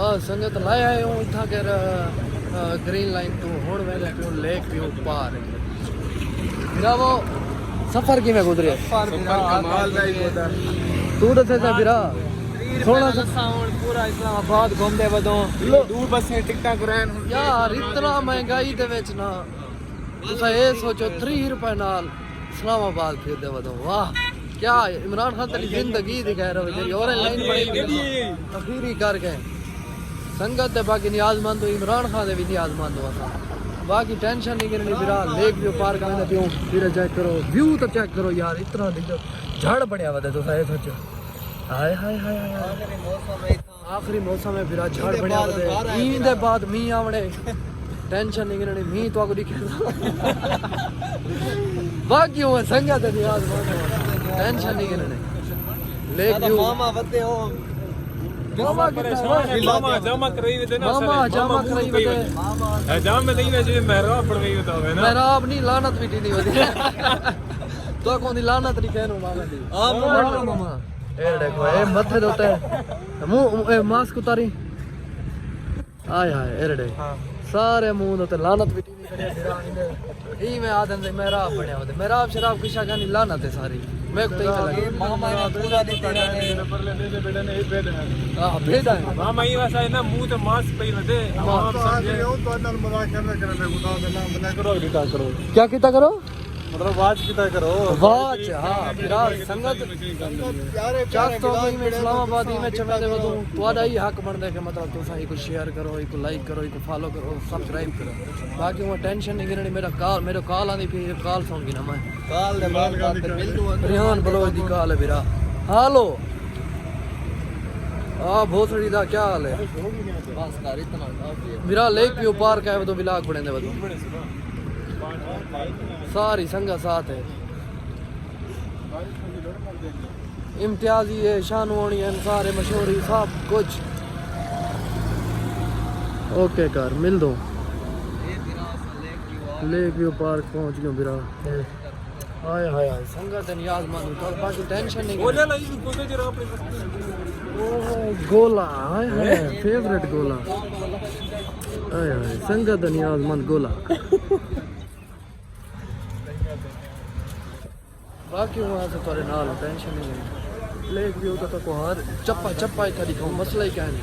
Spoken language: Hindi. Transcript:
बस संगत लाया है हूँ इतना कर ग्रीन लाइन तो हुण वेले पियो लेक पियो पार मेरा वो सफर की में गुजरे कमाल दा ही होता तू दसे सा बिरा थोड़ा सा साउंड पूरा इस्लामाबाद घूमदे वदों दूर बसें टिकटां करान यार इतना महंगाई दे विच ना तुसा ये सोचो 3 रुपए नाल इस्लामाबाद फिरदे वदों वाह क्या इमरान खान तेरी जिंदगी दिखा रहा है तेरी और लाइन बड़ी अखीरी कर गए संगत है बाकी नियाजमंद हो इमरान खान दे भी नियाजमंद हो असा बाकी टेंशन नहीं करनी बिरा लेक व्यू पार्क में पियो फिर चेक करो व्यू तो चेक करो यार इतना दिखो झाड़ बढ़िया वदे तो ये सोचो हाय हाय हाय आखिरी मौसम है बिरा झाड़ बढ़िया वदे ईद दे बाद मी आवणे टेंशन नहीं करनी मी तो आगो दिखे बाकी वो संगत है नियाजमंद टेंशन नहीं करने लेक व्यू मामा वदे हो मामा परेशान है मामा जमा कराई दे ना मामा जमा कराई बते है जाम में नहीं वैसे मेहराब पड़ गई होता है ना मेहराब नहीं लानत भी नहीं होती तो कौन दी लानत नहीं कहनो मामा दी मामा ए देखो ए मथे होता है मुंह ए मास्क उतारी आय हाय एरडे सारे मुंह ते लानत भी नहीं करे ई में आदम से मेहराब बढ़िया होते मेहराब शराब किशा गानी लानत है सारी मैं तो ही लगे मामा ने पूरा दी तेरा ने पर लेने से बेटा ने एक बेड है हां भेदा है मामा ये वैसा है ना मुंह ते मास्क पई वदे आप समझे तो अंदर मजाक करना खुदा का नाम बना करो बिता करो क्या किता करो मतलब वाच किता करो वाच हां बिरा संगत प्यारे चार तो में इस्लामाबाद में चढ़ा दे वदू तुम्हारा ही हक बनदा है कि मतलब तुसा ही को शेयर करो ही को लाइक करो ही को फॉलो करो सब्सक्राइब करो बाकी वो टेंशन नहीं करनी मेरा कॉल आंदी फिर कॉल सुन की ना मैं काल दे बाद मिल दूं रिहान बलोच दी कॉल है बिरा हेलो आ भोसड़ी दा क्या हाल है बस कर इतना मेरा लेक व्यू पार्क है वो विलाग बने दे वदू सारी संगा साथ है इम्तियाजी है शानवानी है सारे मशहूरी सब कुछ ओके कर मिल दो लेक व्यू पार्क पहुंच गयो बिरा हाय हाय हाय संगत नियाजमंद तो बाकी टेंशन नहीं बोले ला ये कोसे जरा अपने ओ गोला हाय हाय फेवरेट गोला हाय हाय संगत नियाजमंद गोला बाकी वहाँ से थोड़े नाल टेंशन नहीं लेक व्यू तो हर चप्पा चप्पा ही खड़ी खाऊं मसला ही क्या नहीं